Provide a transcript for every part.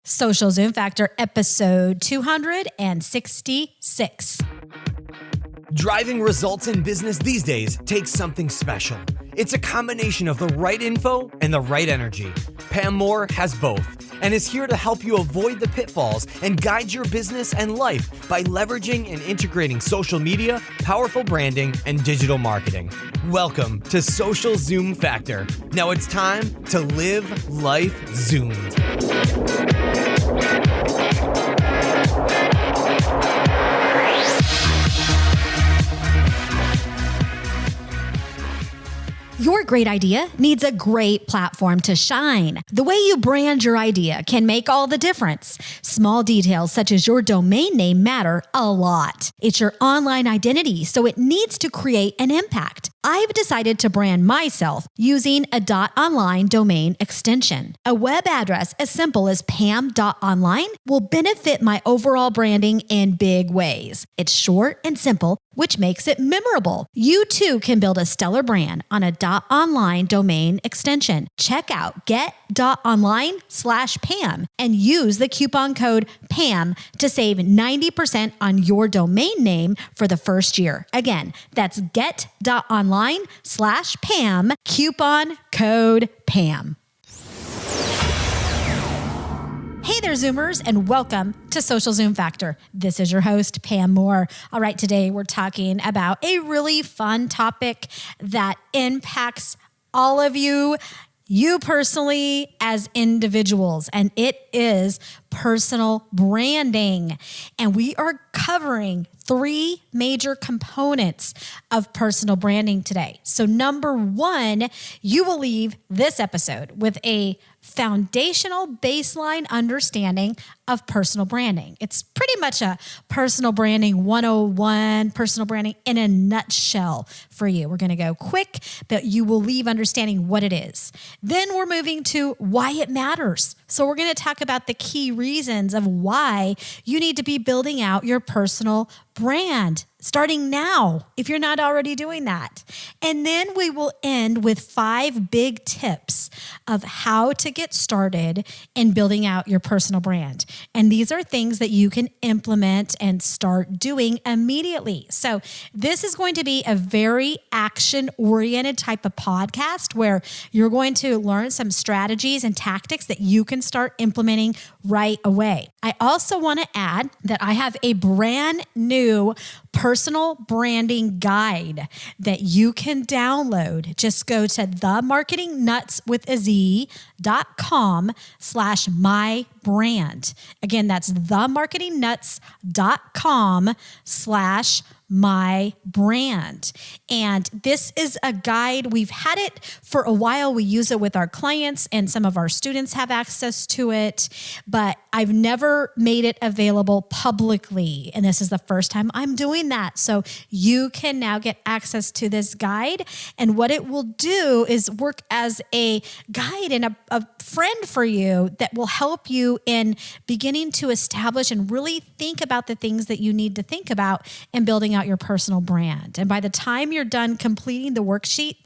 Social Zoom Factor, episode 266. Driving results in business these days takes something special. It's a combination of the right info and the right energy. Pam Moore has both and is here to help you avoid the pitfalls and guide your business and life by leveraging and integrating social media, powerful branding, and digital marketing. Welcome to Social Zoom Factor. Now it's time to live life zoomed. Your great idea needs a great platform to shine. The way you brand your idea can make all the difference. Small details such as your domain name matter a lot. It's your online identity, so it needs to create an impact. I've decided to brand myself using a .online domain extension. A web address as simple as pam.online will benefit my overall branding in big ways. It's short and simple, which makes it memorable. You too can build a stellar brand on a .online domain extension. Check out get.online/Pam and use the coupon code PAM to save 90% on your domain name for the first year. Again, that's get.online/Pam, coupon code PAM. Hey there, Zoomers, and welcome to Social Zoom Factor. This is your host, Pam Moore. All right, today we're talking about a really fun topic that impacts all of you personally as individuals, and it is personal branding. And we are covering 3 major components of personal branding today. So number 1, you will leave this episode with a foundational baseline understanding of personal branding. It's pretty much a personal branding 101, personal branding in a nutshell for you. We're going to go quick, but you will leave understanding what it is. Then we're moving to why it matters. So we're going to talk about the key reasons of why you need to be building out your personal brand starting now, if you're not already doing that. And then we will end with 5 big tips of how to get started in building out your personal brand. And these are things that you can implement and start doing immediately. So this is going to be a very action-oriented type of podcast where you're going to learn some strategies and tactics that you can start implementing right away. I also want to add that I have a brand new personal branding guide that you can download. Just go to themarketingnuts.com/mybrand. Again, that's themarketingnuts.com/mybrand. And this is a guide. We've had it for a while. We use it with our clients and some of our students have access to it, but I've never made it available publicly. And this is the first time I'm doing that. So you can now get access to this guide. And what it will do is work as a guide and a friend for you that will help you in beginning to establish and really think about the things that you need to think about in building out your personal brand. And by the time you're done completing the worksheet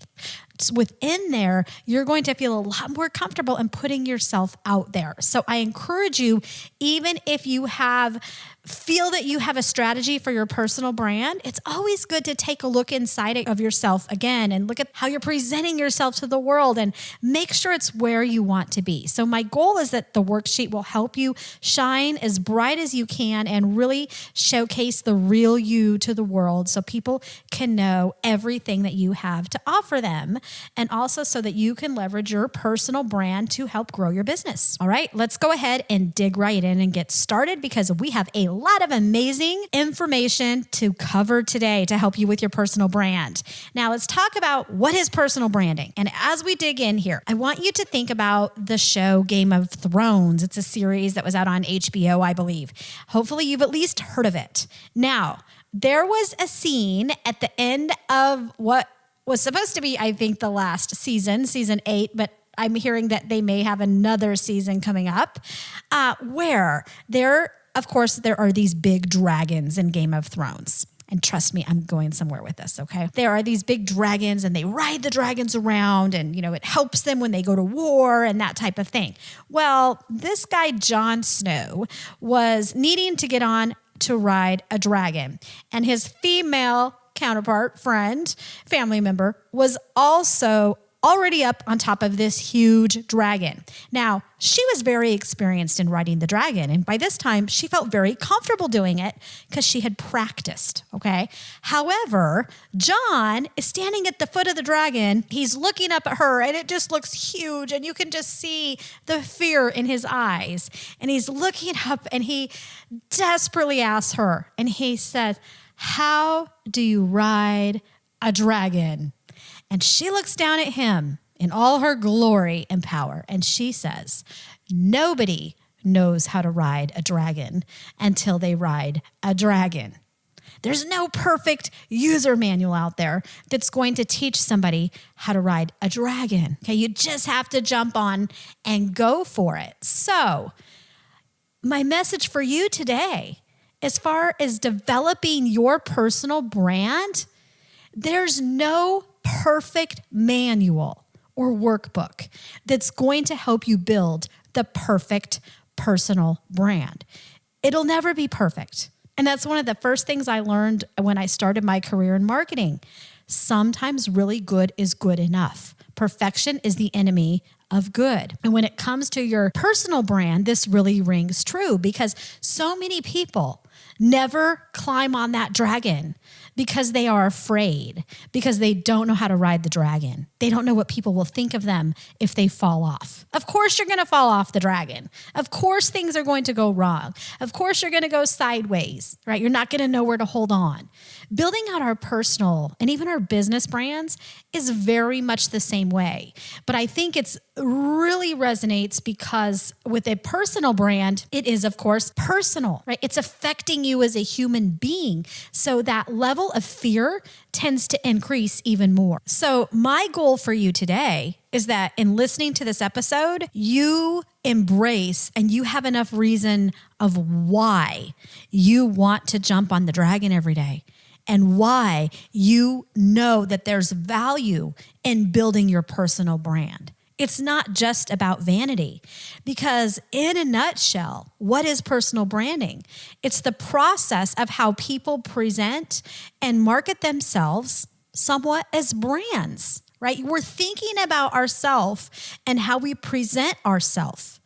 within there, you're going to feel a lot more comfortable in putting yourself out there. So I encourage you, even if you feel that you have a strategy for your personal brand, it's always good to take a look inside of yourself again and look at how you're presenting yourself to the world and make sure it's where you want to be. So my goal is that the worksheet will help you shine as bright as you can and really showcase the real you to the world so people can know everything that you have to offer them, and also so that you can leverage your personal brand to help grow your business. All right, let's go ahead and dig right in and get started because we have a lot of amazing information to cover today to help you with your personal brand. Now, let's talk about what is personal branding. And as we dig in here, I want you to think about the show Game of Thrones. It's a series that was out on HBO, I believe. Hopefully, you've at least heard of it. Now, there was a scene at the end of what was supposed to be, I think, the last season 8, but I'm hearing that they may have another season coming up, where there are these big dragons in Game of Thrones. And trust me, I'm going somewhere with this, okay? There are these big dragons and they ride the dragons around and, it helps them when they go to war and that type of thing. Well, this guy, Jon Snow, was needing to get on to ride a dragon. And his female counterpart, friend, family member, was also already up on top of this huge dragon. Now, she was very experienced in riding the dragon. And by this time, she felt very comfortable doing it because she had practiced, okay? However, Jon is standing at the foot of the dragon. He's looking up at her and it just looks huge. And you can just see the fear in his eyes. And he's looking up and he desperately asks her. And he says, "How do you ride a dragon?" And she looks down at him in all her glory and power. And she says, "Nobody knows how to ride a dragon until they ride a dragon." There's no perfect user manual out there that's going to teach somebody how to ride a dragon. Okay, you just have to jump on and go for it. So, my message for you today, as far as developing your personal brand, there's no perfect manual or workbook that's going to help you build the perfect personal brand. It'll never be perfect. And that's one of the first things I learned when I started my career in marketing. Sometimes really good is good enough. Perfection is the enemy of good. And when it comes to your personal brand, this really rings true because so many people never climb on that dragon because they are afraid, because they don't know how to ride the dragon. They don't know what people will think of them if they fall off. Of course, you're going to fall off the dragon. Of course, things are going to go wrong. Of course, you're going to go sideways, right? You're not going to know where to hold on. Building out our personal and even our business brands is very much the same way. But I think it's really resonates because with a personal brand, it is, of course, personal, right? It's affecting you as a human being. So that level of fear tends to increase even more. So my goal for you today is that in listening to this episode, you embrace and you have enough reason of why you want to jump on the dragon every day and why you know that there's value in building your personal brand. It's not just about vanity because in a nutshell, what is personal branding? It's the process of how people present and market themselves somewhat as brands, right? We're thinking about ourselves and how we present ourselves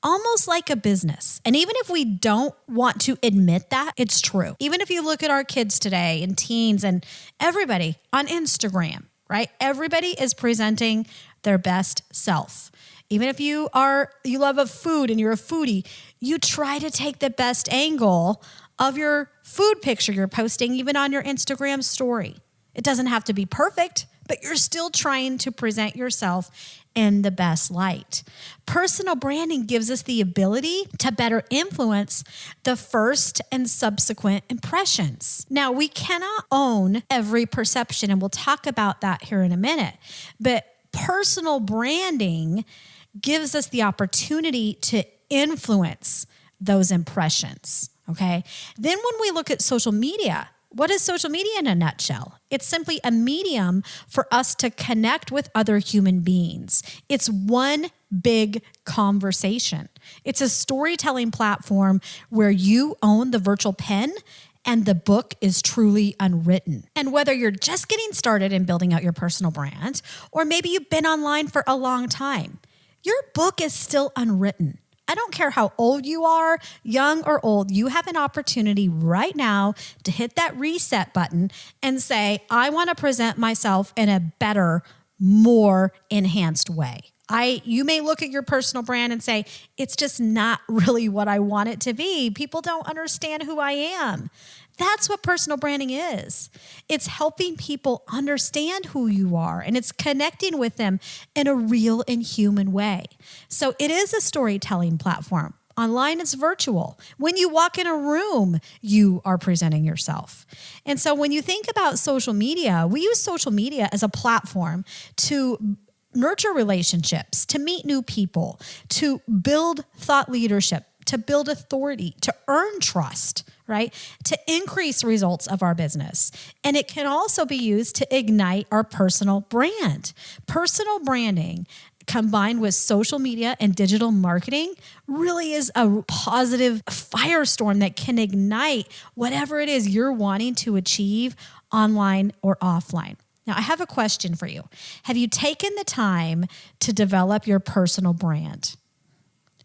almost like a business. And even if we don't want to admit that, it's true. Even if you look at our kids today and teens and everybody on Instagram, right? Everybody is presenting their best self. Even if you love a food and you're a foodie, you try to take the best angle of your food picture you're posting, even on your Instagram story. It doesn't have to be perfect, but you're still trying to present yourself in the best light. Personal branding gives us the ability to better influence the first and subsequent impressions. Now, we cannot own every perception, and we'll talk about that here in a minute, but personal branding gives us the opportunity to influence those impressions, okay? Then when we look at social media, what is social media in a nutshell? It's simply a medium for us to connect with other human beings. It's one big conversation. It's a storytelling platform where you own the virtual pen and the book is truly unwritten. And whether you're just getting started in building out your personal brand, or maybe you've been online for a long time, your book is still unwritten. I don't care how old you are, young or old, you have an opportunity right now to hit that reset button and say, I want to present myself in a better, more enhanced way. You may look at your personal brand and say, it's just not really what I want it to be. People don't understand who I am. That's what personal branding is. It's helping people understand who you are, and it's connecting with them in a real and human way. So it is a storytelling platform. Online, it's virtual. When you walk in a room, you are presenting yourself. And so when you think about social media, we use social media as a platform to nurture relationships, to meet new people, to build thought leadership, to build authority, to earn trust, right? To increase results of our business. And it can also be used to ignite our personal brand. Personal branding combined with social media and digital marketing really is a positive firestorm that can ignite whatever it is you're wanting to achieve online or offline. Now, I have a question for you. Have you taken the time to develop your personal brand?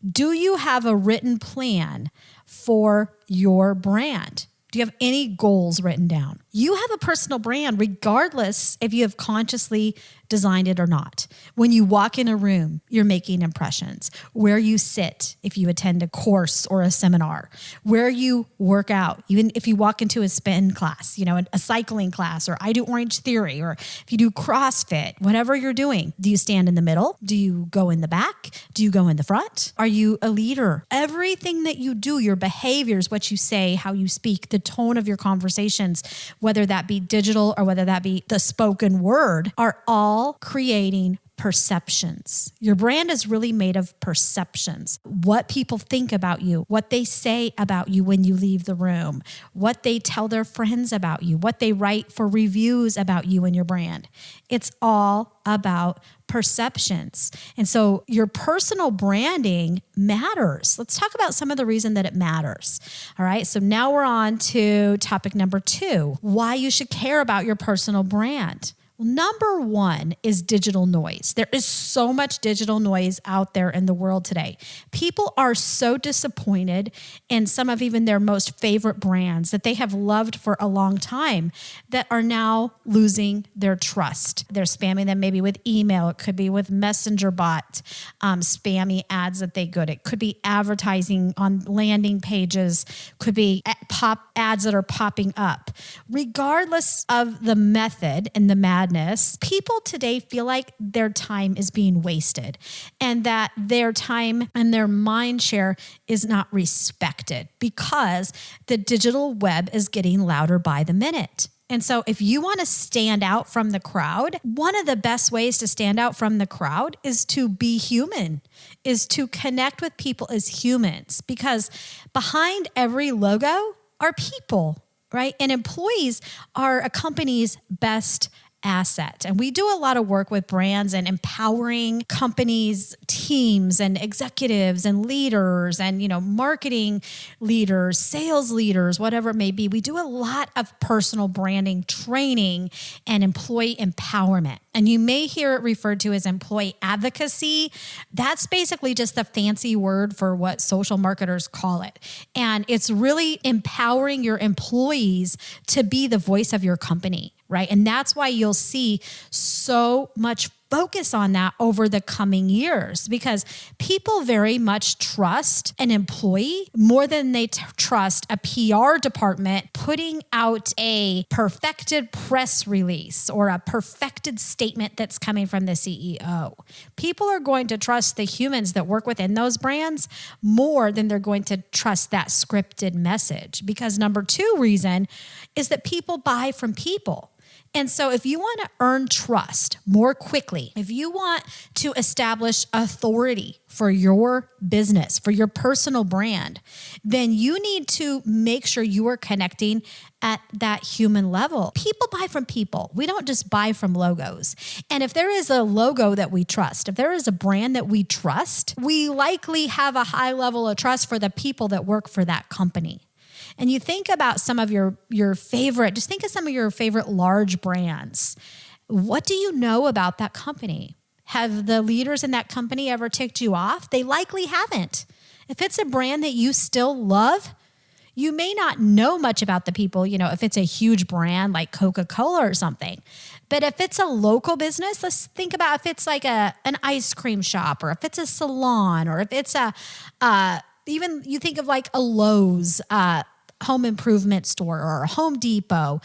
Do you have a written plan for your brand? Do you have any goals written down? You have a personal brand regardless if you have consciously designed it or not. When you walk in a room, you're making impressions. Where you sit, if you attend a course or a seminar, where you work out, even if you walk into a spin class, a cycling class, or I do Orange Theory, or if you do CrossFit, whatever you're doing, do you stand in the middle? Do you go in the back? Do you go in the front? Are you a leader? Everything that you do, your behaviors, what you say, how you speak, the tone of your conversations, whether that be digital or whether that be the spoken word, are all creating perceptions. Your brand is really made of perceptions. What people think about you, what they say about you when you leave the room, what they tell their friends about you, what they write for reviews about you and your brand. It's all about perceptions. And so your personal branding matters. Let's talk about some of the reason that it matters. All right. So now we're on to topic number 2, why you should care about your personal brand. Well, number 1 is digital noise. There is so much digital noise out there in the world today. People are so disappointed in some of even their most favorite brands that they have loved for a long time that are now losing their trust. They're spamming them maybe with email. It could be with messenger bot, spammy ads that they get. It could be advertising on landing pages. Could be pop ads that are popping up. Regardless of the method and the madness, people today feel like their time is being wasted and that their time and their mind share is not respected because the digital web is getting louder by the minute. And so if you want to stand out from the crowd, one of the best ways to stand out from the crowd is to be human, is to connect with people as humans, because behind every logo are people, right? And employees are a company's best asset. And we do a lot of work with brands and empowering companies, teams and executives and leaders and, marketing leaders, sales leaders, whatever it may be. We do a lot of personal branding training and employee empowerment. And you may hear it referred to as employee advocacy. That's basically just the fancy word for what social marketers call it. And it's really empowering your employees to be the voice of your company, right? And that's why you'll see so much focus on that over the coming years, because people very much trust an employee more than they trust a PR department putting out a perfected press release or a perfected statement that's coming from the CEO. People are going to trust the humans that work within those brands more than they're going to trust that scripted message, because number 2 reason is that people buy from people. And so if you want to earn trust more quickly, if you want to establish authority for your business, for your personal brand, then you need to make sure you are connecting at that human level. People buy from people. We don't just buy from logos. And if there is a logo that we trust, if there is a brand that we trust, we likely have a high level of trust for the people that work for that company. And you think about some of your favorite, just think of some of your favorite large brands. What do you know about that company? Have the leaders in that company ever ticked you off? They likely haven't. If it's a brand that you still love, you may not know much about the people, if it's a huge brand like Coca-Cola or something. But if it's a local business, let's think about if it's like an ice cream shop, or if it's a salon, or if it's even you think of like a Lowe's, home improvement store, or a Home Depot.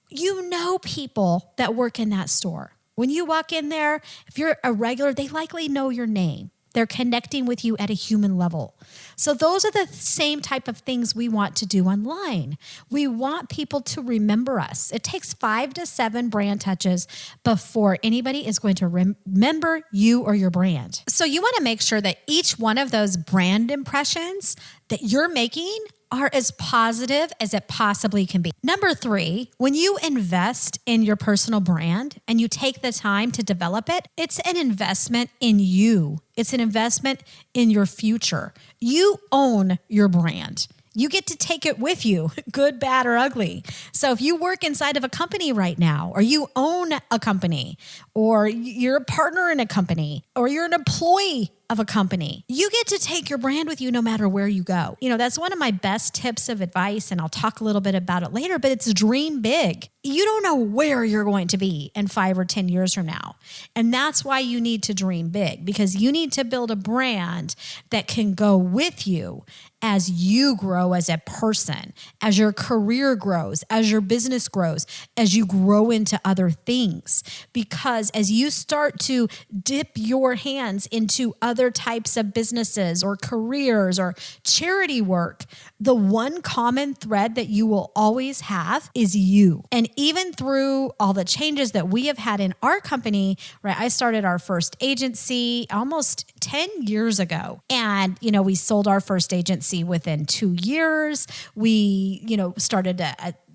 You know people that work in that store. When you walk in there, if you're a regular, they likely know your name. They're connecting with you at a human level. So those are the same type of things we want to do online. We want people to remember us. It takes 5 to 7 brand touches before anybody is going to remember you or your brand. So you want to make sure that each one of those brand impressions that you're making are as positive as it possibly can be. Number 3, when you invest in your personal brand and you take the time to develop it, it's an investment in you. It's an investment in your future. You own your brand. You get to take it with you, good, bad, or ugly. So if you work inside of a company right now, or you own a company, or you're a partner in a company, or you're an employee of a company, you get to take your brand with you no matter where you go. That's one of my best tips of advice, and I'll talk a little bit about it later, but it's dream big. You don't know where you're going to be in 5 or 10 years from now. And that's why you need to dream big, because you need to build a brand that can go with you as you grow as a person, as your career grows, as your business grows, as you grow into other things. Because as you start to dip your hands into other types of businesses or careers or charity work, the one common thread that you will always have is you. And even through all the changes that we have had in our company, right? I started our first agency almost 10 years ago. And, we sold our first agency within 2 years. We, started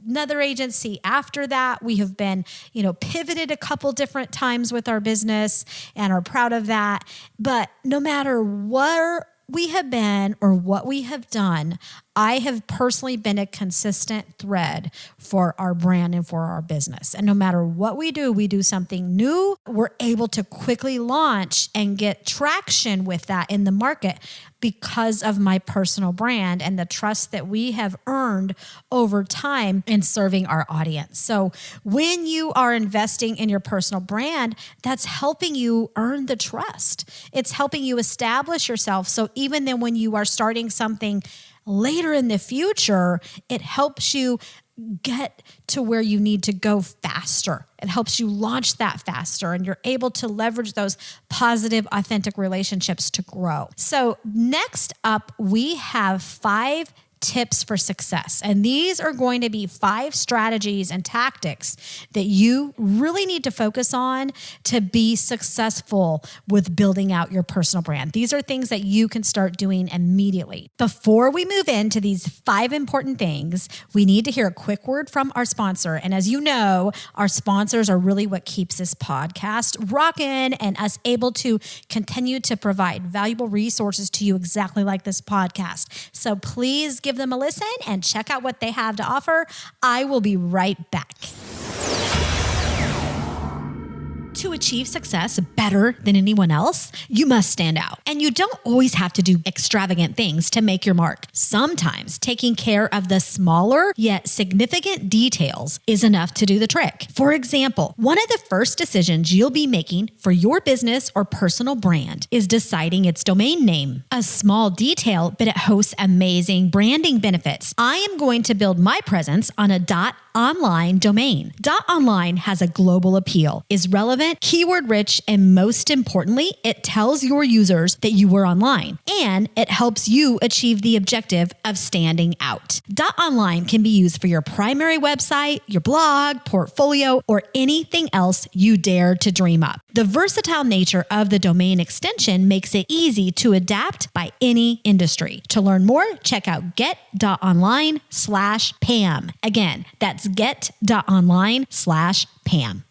another agency after that. We have been, pivoted a couple different times with our business and are proud of that. But no matter where we have been or what we have done, I have personally been a consistent thread for our brand and for our business. And no matter what we do something new, we're able to quickly launch and get traction with that in the market because of my personal brand and the trust that we have earned over time in serving our audience. So when you are investing in your personal brand, that's helping you earn the trust. It's helping you establish yourself. So even then when you are starting something later in the future, it helps you get to where you need to go faster. It helps you launch that faster, and you're able to leverage those positive, authentic relationships to grow. So next up, we have 5 tips for success. And these are going to be 5 strategies and tactics that you really need to focus on to be successful with building out your personal brand. These are things that you can start doing immediately. Before we move into these 5 important things, we need to hear a quick word from our sponsor. And as you know, our sponsors are really what keeps this podcast rocking and us able to continue to provide valuable resources to you exactly like this podcast. So please give them a listen and check out what they have to offer. I will be right back. To achieve success better than anyone else, you must stand out. And you don't always have to do extravagant things to make your mark. Sometimes taking care of the smaller yet significant details is enough to do the trick. For example, one of the first decisions you'll be making for your business or personal brand is deciding its domain name. A small detail, but it hosts amazing branding benefits. I am going to build my presence on a .online domain. .online has a global appeal, is relevant, keyword rich, and most importantly, it tells your users that you were online, and it helps you achieve the objective of standing out. .online can be used for your primary website, your blog, portfolio, or anything else you dare to dream up. The versatile nature of the domain extension makes it easy to adapt by any industry. To learn more, check out get.online/Pam. Again, that's get.online/Pam.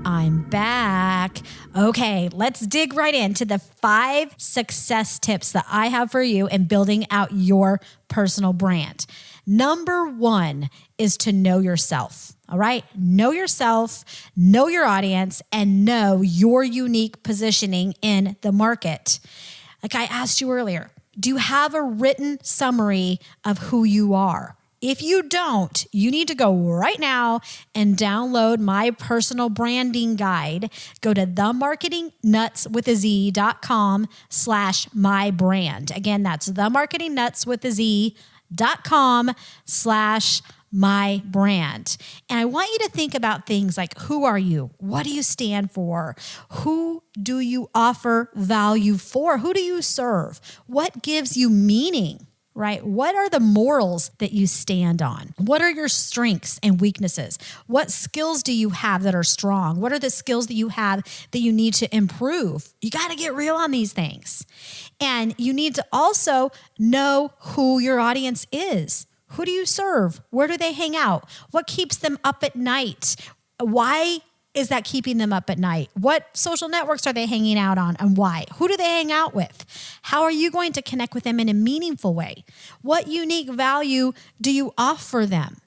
I'm back. Okay, let's dig right into the 5 success tips that I have for you in building out your personal brand. Number 1 is to know yourself. All right. Know yourself, know your audience, and know your unique positioning in the market. Like I asked you earlier, do you have a written summary of who you are? If you don't, you need to go right now and download my personal branding guide. Go to themarketingnuts.com/mybrand. Again, that's themarketingnuts.com/mybrand. my brand. And I want you to think about things like, who are you? What do you stand for? Who do you offer value for? Who do you serve? What gives you meaning? Right? What are the morals that you stand on? What are your strengths and weaknesses? What skills do you have that are strong? What are the skills that you have that you need to improve? You got to get real on these things. And you need to also know who your audience is. Who do you serve? Where do they hang out? What keeps them up at night? Why is that keeping them up at night? What social networks are they hanging out on and why? Who do they hang out with? How are you going to connect with them in a meaningful way? What unique value do you offer them?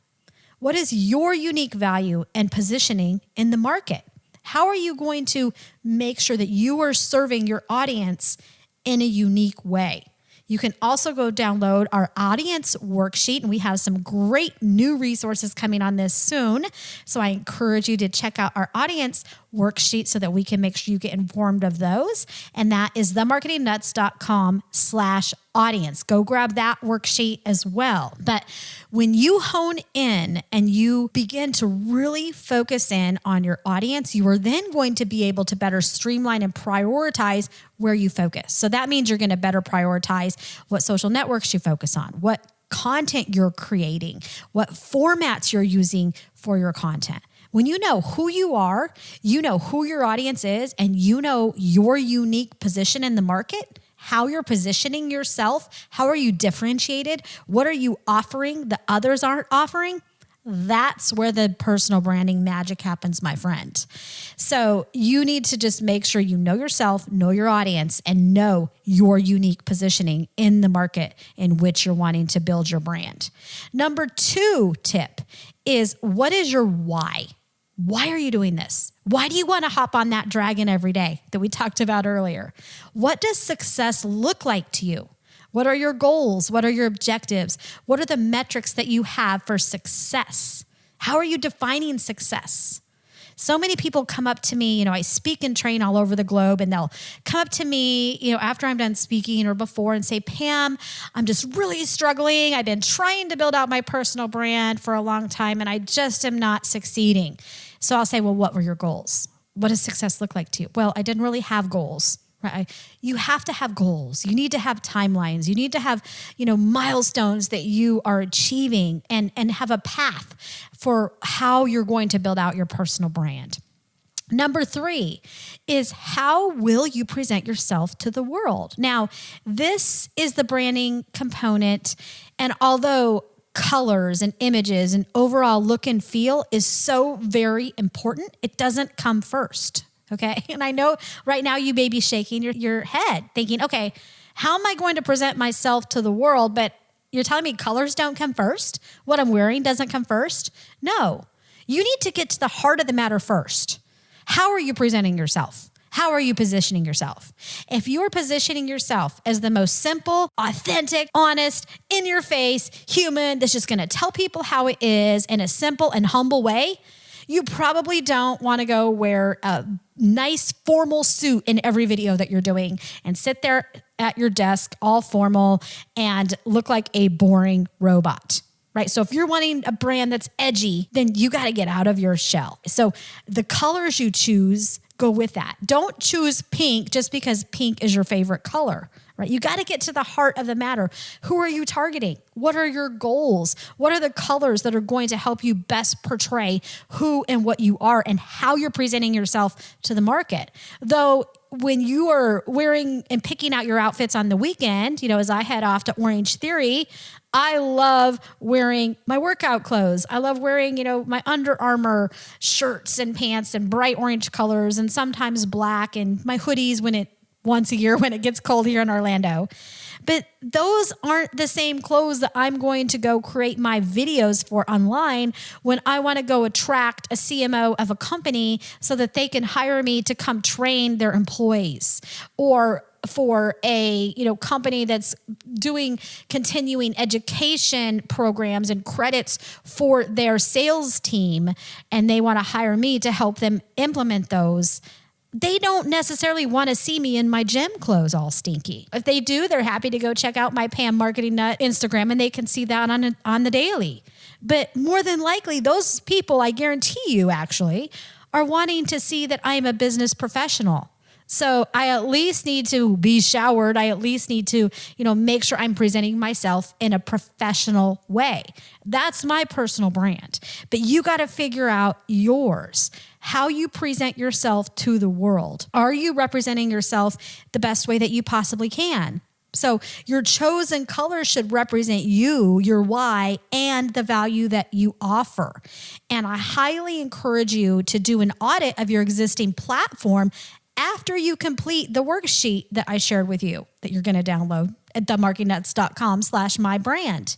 What is your unique value and positioning in the market? How are you going to make sure that you are serving your audience in a unique way? You can also go download our audience worksheet, and we have some great new resources coming on this soon. So I encourage you to check out our audience worksheet so that we can make sure you get informed of those. And that is themarketingnuts.com/audience. Go grab that worksheet as well. But when you hone in and you begin to really focus in on your audience, you are then going to be able to better streamline and prioritize where you focus. So that means you're going to better prioritize what social networks you focus on, what content you're creating, what formats you're using for your content. When you know who you are, you know who your audience is, and you know your unique position in the market, how you're positioning yourself, how are you differentiated, what are you offering that others aren't offering, that's where the personal branding magic happens, my friend. So you need to just make sure you know yourself, know your audience, and know your unique positioning in the market in which you're wanting to build your brand. Number 2 tip is, what is your why? Why are you doing this? Why do you want to hop on that dragon every day that we talked about earlier? What does success look like to you? What are your goals? What are your objectives? What are the metrics that you have for success? How are you defining success? So many people come up to me, I speak and train all over the globe, and they'll come up to me, after I'm done speaking or before and say, Pam, I'm just really struggling. I've been trying to build out my personal brand for a long time, and I just am not succeeding. So I'll say, well, what were your goals? What does success look like to you? Well, I didn't really have goals. Right? You have to have goals. You need to have timelines. You need to have, milestones that you are achieving and have a path for how you're going to build out your personal brand. Number 3 is, how will you present yourself to the world? Now, this is the branding component. And although colors and images and overall look and feel is so very important, it doesn't come first. Okay. And I know right now you may be shaking your head thinking, okay, how am I going to present myself to the world? But you're telling me colors don't come first? What I'm wearing doesn't come first? No, you need to get to the heart of the matter first. How are you presenting yourself? How are you positioning yourself? If you're positioning yourself as the most simple, authentic, honest, in your face, human, that's just going to tell people how it is in a simple and humble way, you probably don't want to go wear a nice formal suit in every video that you're doing and sit there at your desk all formal and look like a boring robot, right? So if you're wanting a brand that's edgy, then you got to get out of your shell. So the colors you choose go with that. Don't choose pink just because pink is your favorite color. Right? You got to get to the heart of the matter. Who are you targeting? What are your goals? What are the colors that are going to help you best portray who and what you are and how you're presenting yourself to the market? Though when you are wearing and picking out your outfits on the weekend, as I head off to Orange Theory, I love wearing my workout clothes. I love wearing, my Under Armour shirts and pants and bright orange colors and sometimes black, and my hoodies once a year when it gets cold here in Orlando. But those aren't the same clothes that I'm going to go create my videos for online when I want to go attract a CMO of a company so that they can hire me to come train their employees, or for a company that's doing continuing education programs and credits for their sales team, and they want to hire me to help them implement those. they don't necessarily want to see me in my gym clothes all stinky. If they do, they're happy to go check out my Pam Marketing Nut Instagram and they can see that on the daily. But more than likely, those people, I guarantee you actually, are wanting to see that I am a business professional. So I at least need to be showered. I at least need to, make sure I'm presenting myself in a professional way. That's my personal brand. But you got to figure out yours, how you present yourself to the world. Are you representing yourself the best way that you possibly can? So your chosen color should represent you, your why, and the value that you offer. And I highly encourage you to do an audit of your existing platform after you complete the worksheet that I shared with you that you're going to download at themarketingnuts.com/mybrand.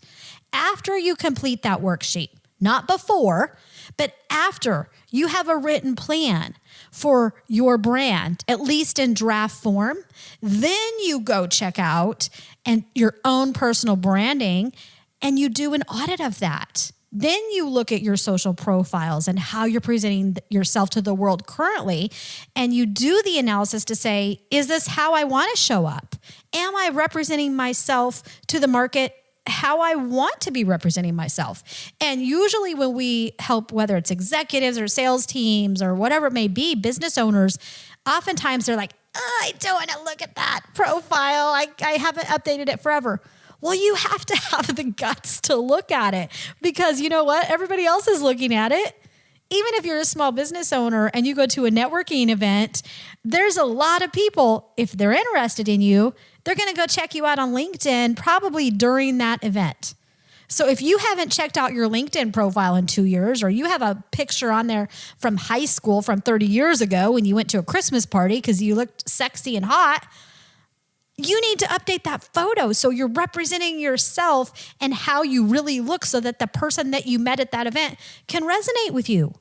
After you complete that worksheet, not before, but after you have a written plan for your brand, at least in draft form, then you go check out and your own personal branding and you do an audit of that. Then you look at your social profiles and how you're presenting yourself to the world currently, and you do the analysis to say, is this how I want to show up? Am I representing myself to the market how I want to be representing myself? And usually when we help, whether it's executives or sales teams or whatever it may be, business owners, oftentimes they're like, I don't want to look at that profile. I haven't updated it forever. Well, you have to have the guts to look at it because you know what? Everybody else is looking at it. Even if you're a small business owner and you go to a networking event, there's a lot of people, if they're interested in you, they're going to go check you out on LinkedIn probably during that event. So if you haven't checked out your LinkedIn profile in 2 years, or you have a picture on there from high school from 30 years ago when you went to a Christmas party because you looked sexy and hot, you need to update that photo so you're representing yourself and how you really look so that the person that you met at that event can resonate with you.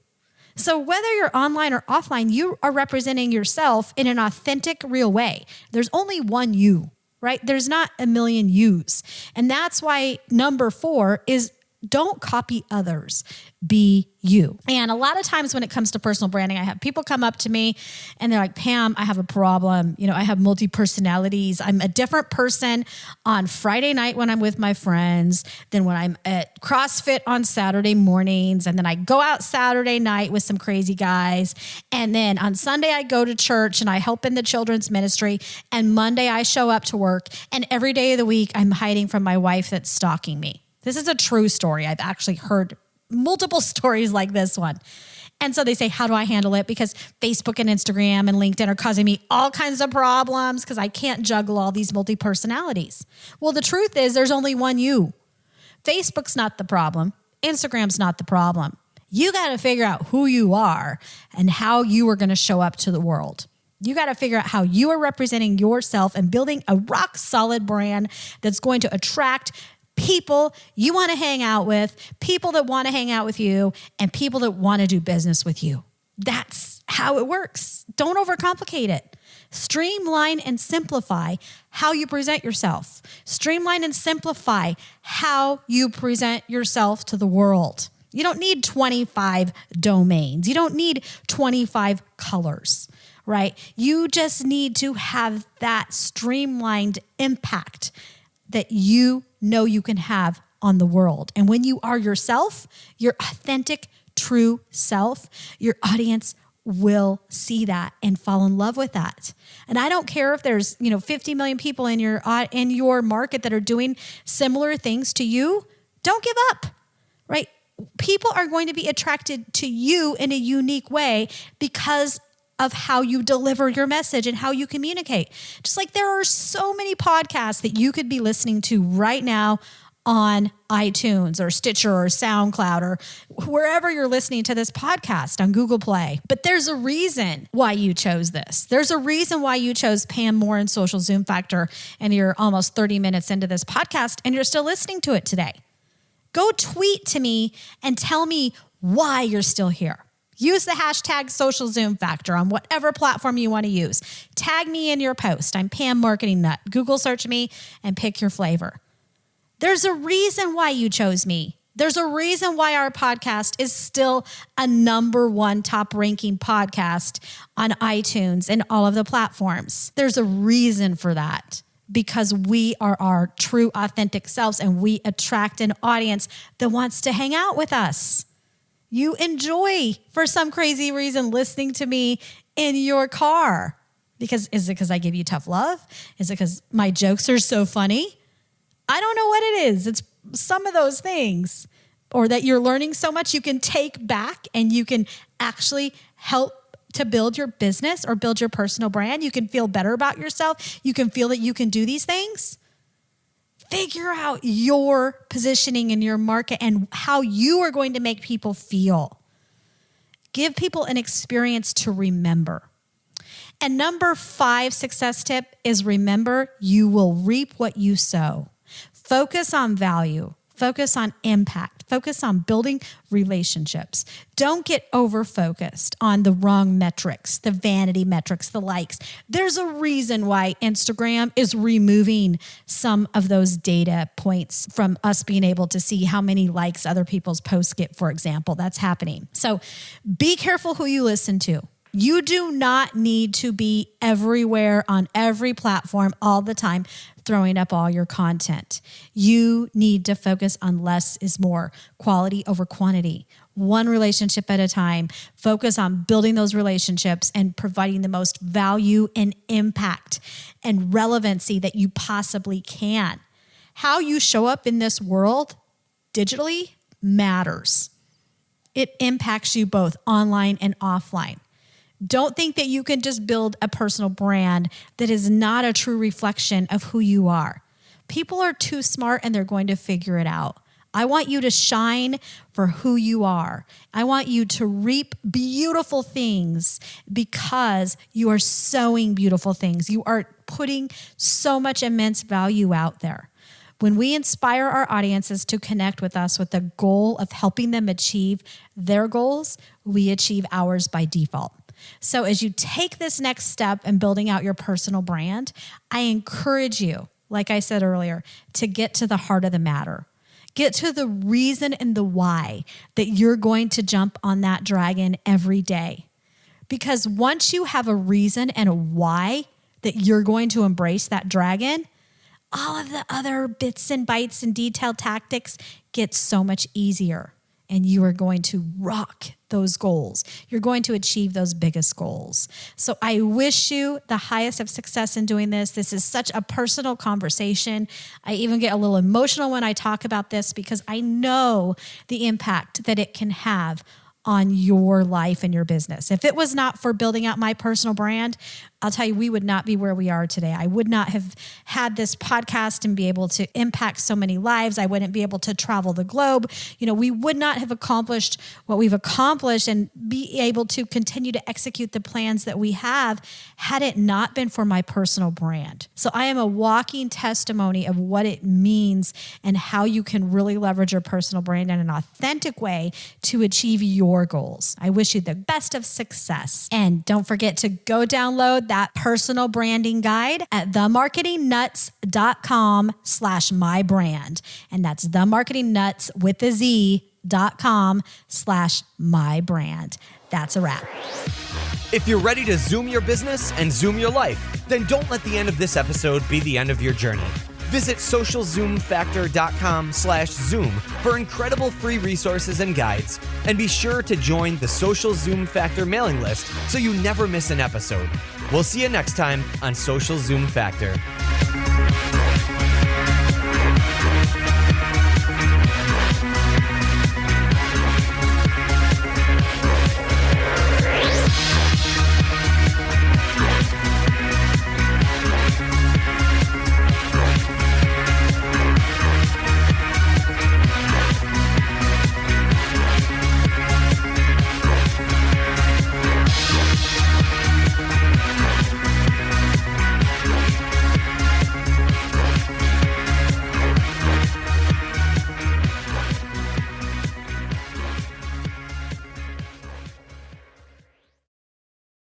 So whether you're online or offline, you are representing yourself in an authentic, real way. There's only one you, right? There's not a million yous. And that's why number 4 is don't copy others. Be you. And a lot of times when it comes to personal branding, I have people come up to me and they're like, Pam, I have a problem. I have multi-personalities. I'm a different person on Friday night when I'm with my friends than when I'm at CrossFit on Saturday mornings. And then I go out Saturday night with some crazy guys. And then on Sunday, I go to church and I help in the children's ministry. And Monday, I show up to work. And every day of the week, I'm hiding from my wife that's stalking me. This is a true story. I've actually heard multiple stories like this one. And so they say, how do I handle it? Because Facebook and Instagram and LinkedIn are causing me all kinds of problems because I can't juggle all these multi-personalities. Well, the truth is there's only one you. Facebook's not the problem. Instagram's not the problem. You got to figure out who you are and how you are going to show up to the world. You got to figure out how you are representing yourself and building a rock solid brand that's going to attract people you want to hang out with, people that want to hang out with you, and people that want to do business with you. That's how it works. Don't overcomplicate it. Streamline and simplify how you present yourself. Streamline and simplify how you present yourself to the world. You don't need 25 domains. You don't need 25 colors, right? You just need to have that streamlined impact that you know you can have on the world. And when you are yourself, your authentic, true self, your audience will see that and fall in love with that. And I don't care if there's, 50 million people in your market that are doing similar things to you. Don't give up, right? People are going to be attracted to you in a unique way because of how you deliver your message and how you communicate. Just like there are so many podcasts that you could be listening to right now on iTunes or Stitcher or SoundCloud or wherever you're listening to this podcast on Google Play. But there's a reason why you chose this. There's a reason why you chose Pam Moore and Social Zoom Factor, and you're almost 30 minutes into this podcast and you're still listening to it today. Go tweet to me and tell me why you're still here. Use the hashtag Social Zoom Factor on whatever platform you want to use. Tag me in your post. I'm Pam Marketing Nut. Google search me and pick your flavor. There's a reason why you chose me There's a reason why our podcast is still a number one top ranking podcast on iTunes and all of the platforms. There's a reason for that, because we are our true, authentic selves and we attract an audience that wants to hang out with us. You enjoy, for some crazy reason, listening to me in your car. Is it because I give you tough love? Is it because my jokes are so funny? I don't know what it is. It's some of those things, or that you're learning so much you can take back and you can actually help to build your business or build your personal brand. You can feel better about yourself. You can feel that you can do these things. Figure out your positioning in your market and how you are going to make people feel. Give people an experience to remember. And number 5 success tip is, remember, you will reap what you sow. Focus on value. Focus on impact. Focus on building relationships. Don't get over-focused on the wrong metrics, the vanity metrics, the likes. There's a reason why Instagram is removing some of those data points from us being able to see how many likes other people's posts get, for example. That's happening. So be careful who you listen to. You do not need to be everywhere on every platform all the time, throwing up all your content. You need to focus on less is more, quality over quantity, one relationship at a time. Focus on building those relationships and providing the most value and impact and relevancy that you possibly can. How you show up in this world digitally matters. It impacts you both online and offline. Don't think that you can just build a personal brand that is not a true reflection of who you are. People are too smart and they're going to figure it out. I want you to shine for who you are. I want you to reap beautiful things because you are sowing beautiful things. You are putting so much immense value out there. When we inspire our audiences to connect with us with the goal of helping them achieve their goals, we achieve ours by default. So as you take this next step in building out your personal brand, I encourage you, like I said earlier, to get to the heart of the matter. Get to the reason and the why that you're going to jump on that dragon every day. Because once you have a reason and a why that you're going to embrace that dragon, all of the other bits and bytes and detailed tactics get so much easier. And you are going to rock those goals. You're going to achieve those biggest goals. So I wish you the highest of success in doing this. This is such a personal conversation. I even get a little emotional when I talk about this because I know the impact that it can have on your life and your business. If it was not for building out my personal brand, I'll tell you, we would not be where we are today. I would not have had this podcast and be able to impact so many lives. I wouldn't be able to travel the globe. We would not have accomplished what we've accomplished and be able to continue to execute the plans that we have had it not been for my personal brand. So I am a walking testimony of what it means and how you can really leverage your personal brand in an authentic way to achieve your goals. I wish you the best of success. And don't forget to go download that personal branding guide at themarketingnuts.com/mybrand. And that's themarketingnuts with a Z.com/mybrand. That's a wrap. If you're ready to zoom your business and zoom your life, then don't let the end of this episode be the end of your journey. Visit socialzoomfactor.com/zoom for incredible free resources and guides. And be sure to join the Social Zoom Factor mailing list so you never miss an episode. We'll see you next time on Social Zoom Factor.